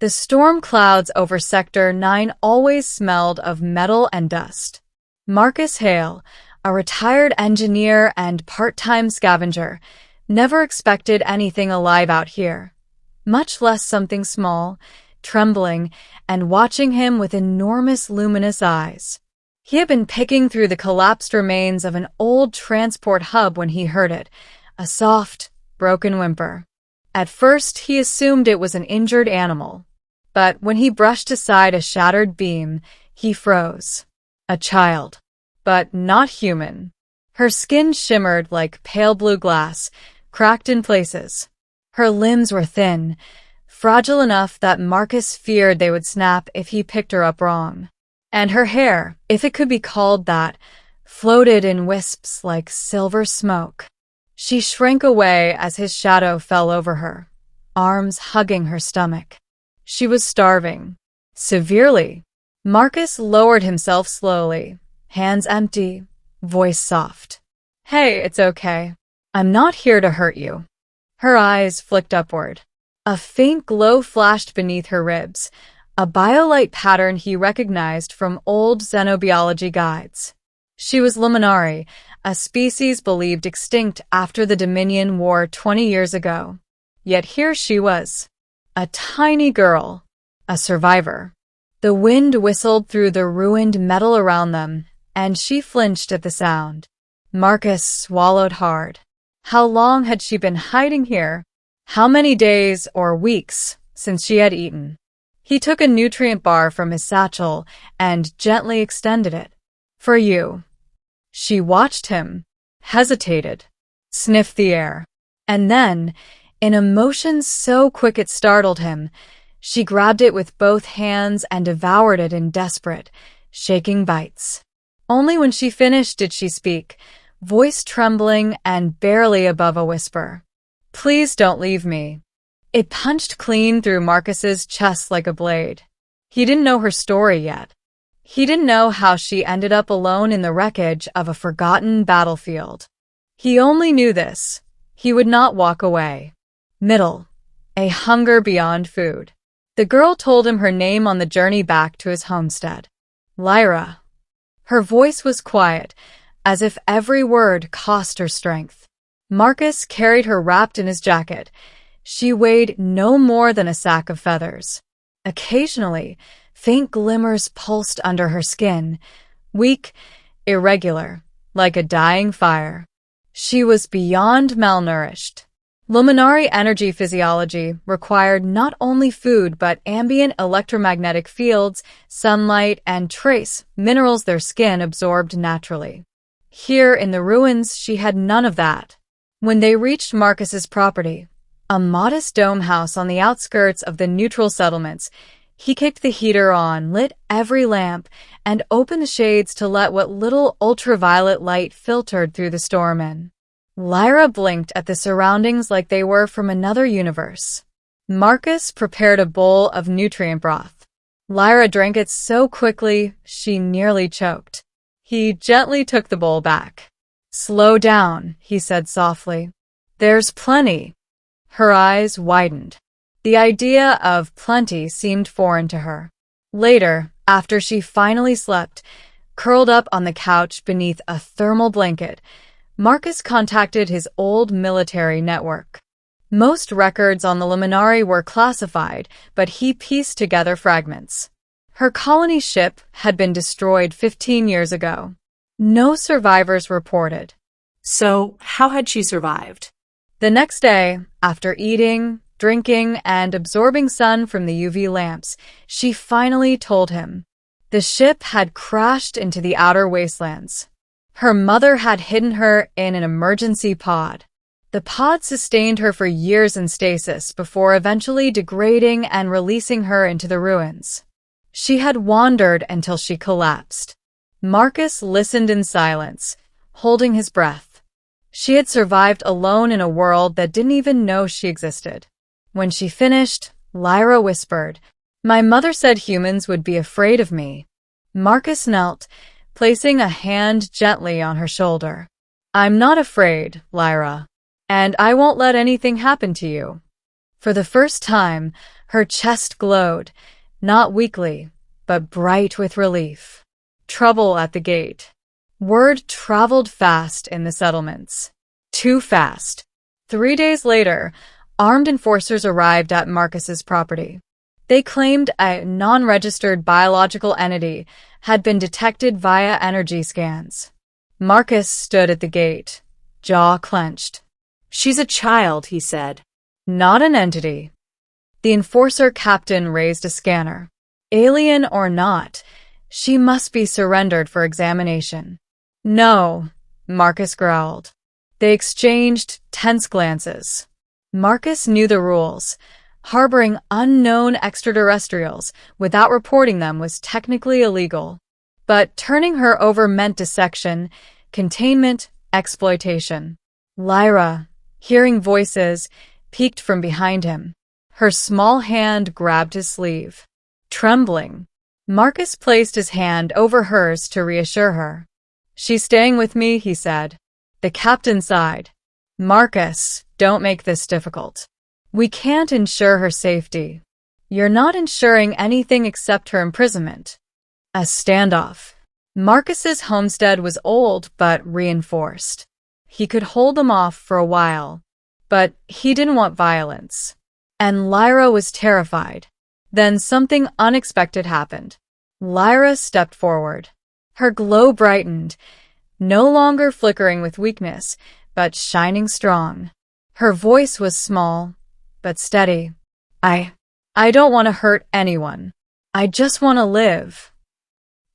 The storm clouds over Sector 9 always smelled of metal and dust. Marcus Hale, a retired engineer and part-time scavenger, never expected anything alive out here, much less something small, trembling, and watching him with enormous luminous eyes. He had been picking through the collapsed remains of an old transport hub when he heard it, a soft, broken whimper. At first, he assumed it was an injured animal, but when he brushed aside a shattered beam, he froze. A child, but not human. Her skin shimmered like pale blue glass, cracked in places. Her limbs were thin, fragile enough that Marcus feared they would snap if he picked her up wrong. And her hair, if it could be called that, floated in wisps like silver smoke. She shrank away as his shadow fell over her, arms hugging her stomach. She was starving. Severely. Marcus lowered himself slowly, hands empty, voice soft. "Hey, it's okay. I'm not here to hurt you." Her eyes flicked upward. A faint glow flashed beneath her ribs, a biolight pattern he recognized from old xenobiology guides. She was Luminari, a species believed extinct after the Dominion War 20 years ago. Yet here she was, a tiny girl, a survivor. The wind whistled through the ruined metal around them, and she flinched at the sound. Marcus swallowed hard. How long had she been hiding here? How many days or weeks since she had eaten? He took a nutrient bar from his satchel and gently extended it. "For you." She watched him, hesitated, sniffed the air, and then, in a motion so quick it startled him, she grabbed it with both hands and devoured it in desperate, shaking bites. Only when she finished did she speak, voice trembling and barely above a whisper. "Please don't leave me." It punched clean through Marcus's chest like a blade. He didn't know her story yet. He didn't know how she ended up alone in the wreckage of a forgotten battlefield. He only knew this: he would not walk away. Middle. A hunger beyond food. The girl told him her name on the journey back to his homestead. Lyra. Her voice was quiet, as if every word cost her strength. Marcus carried her wrapped in his jacket. She weighed no more than a sack of feathers. Occasionally, faint glimmers pulsed under her skin, weak, irregular, like a dying fire. She was beyond malnourished. Luminari energy physiology required not only food but ambient electromagnetic fields, sunlight, and trace minerals their skin absorbed naturally. Here in the ruins, she had none of that. When they reached Marcus's property, a modest dome house on the outskirts of the neutral settlements, he kicked the heater on, lit every lamp, and opened the shades to let what little ultraviolet light filtered through the storm in. Lyra blinked at the surroundings like they were from another universe. Marcus prepared a bowl of nutrient broth. Lyra drank it so quickly she nearly choked. He gently took the bowl back. "Slow down," he said softly. "There's plenty." Her eyes widened. The idea of plenty seemed foreign to her. Later, after she finally slept, curled up on the couch beneath a thermal blanket, Marcus contacted his old military network. Most records on the Luminari were classified, but he pieced together fragments. Her colony ship had been destroyed 15 years ago. No survivors reported. So, how had she survived? The next day, after eating, drinking, and absorbing sun from the UV lamps, she finally told him. The ship had crashed into the outer wastelands. Her mother had hidden her in an emergency pod. The pod sustained her for years in stasis before eventually degrading and releasing her into the ruins. She had wandered until she collapsed. Marcus listened in silence, holding his breath. She had survived alone in a world that didn't even know she existed. When she finished, Lyra whispered, "My mother said humans would be afraid of me." Marcus knelt, placing a hand gently on her shoulder. "I'm not afraid, Lyra, and I won't let anything happen to you." For the first time, Her chest glowed, not weakly, but bright with relief. Trouble at the gate. Word traveled fast in the settlements. Too fast. 3 days later, armed enforcers arrived at Marcus's property. They claimed a non-registered biological entity had been detected via energy scans. Marcus stood at the gate, jaw clenched. "She's a child," he said. "Not an entity." The enforcer captain raised a scanner. "Alien or not, she must be surrendered for examination." "No," Marcus growled. They exchanged tense glances. Marcus knew the rules. Harboring unknown extraterrestrials without reporting them was technically illegal. But turning her over meant dissection, containment, exploitation. Lyra, hearing voices, peeked from behind him. Her small hand grabbed his sleeve. Trembling, Marcus placed his hand over hers to reassure her. "She's staying with me," he said. The captain sighed. "Marcus, don't make this difficult. We can't ensure her safety." "You're not ensuring anything except her imprisonment." A standoff. Marcus's homestead was old but reinforced. He could hold them off for a while, but he didn't want violence. And Lyra was terrified. Then something unexpected happened. Lyra stepped forward. Her glow brightened, no longer flickering with weakness, but shining strong. Her voice was small, but steady. I don't want to hurt anyone. I just want to live."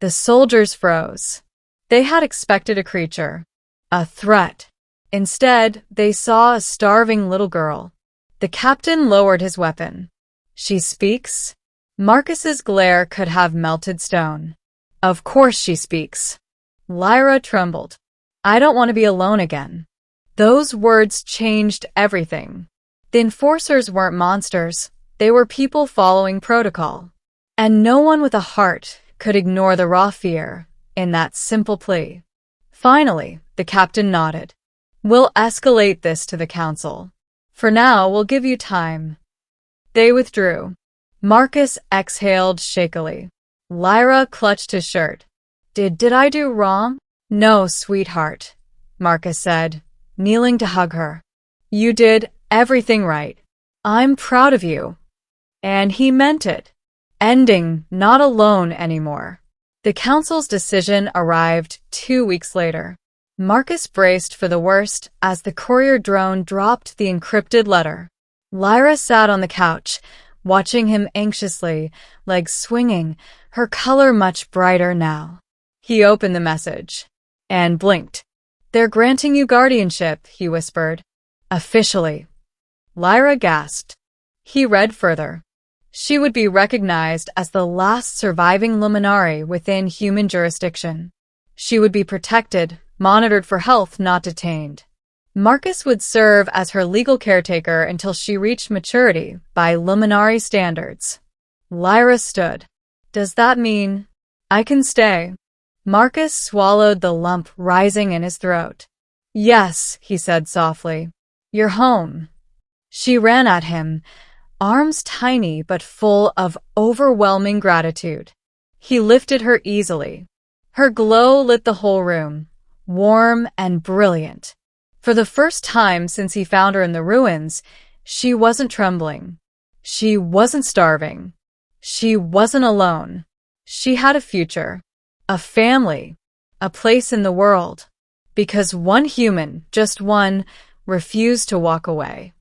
The soldiers froze. They had expected a creature, a threat. Instead, they saw a starving little girl. The captain lowered his weapon. "She speaks?" Marcus's glare could have melted stone. "Of course she speaks." Lyra trembled. "I don't want to be alone again." Those words changed everything. The enforcers weren't monsters. They were people following protocol. And no one with a heart could ignore the raw fear in that simple plea. Finally, the captain nodded. "We'll escalate this to the council. For now, we'll give you time." They withdrew. Marcus exhaled shakily. Lyra clutched his shirt. Did I do wrong?" "No, sweetheart," Marcus said, kneeling to hug her. "You did everything right. I'm proud of you." And he meant it. Ending, not alone anymore. The council's decision arrived 2 weeks later. Marcus braced for the worst as the courier drone dropped the encrypted letter. Lyra sat on the couch, watching him anxiously, legs swinging, her color much brighter now. He opened the message and blinked. "They're granting you guardianship," he whispered. "Officially." Lyra gasped. He read further. She would be recognized as the last surviving luminary within human jurisdiction. She would be protected, monitored for health, not detained. Marcus would serve as her legal caretaker until she reached maturity by luminary standards. Lyra stood. "Does that mean I can stay?" Marcus swallowed the lump rising in his throat. "Yes," he said softly. "You're home." She ran at him, arms tiny but full of overwhelming gratitude. He lifted her easily. Her glow lit the whole room, warm and brilliant. For the first time since he found her in the ruins, she wasn't trembling. She wasn't starving. She wasn't alone. She had a future, a family, a place in the world. Because one human, just one, refused to walk away.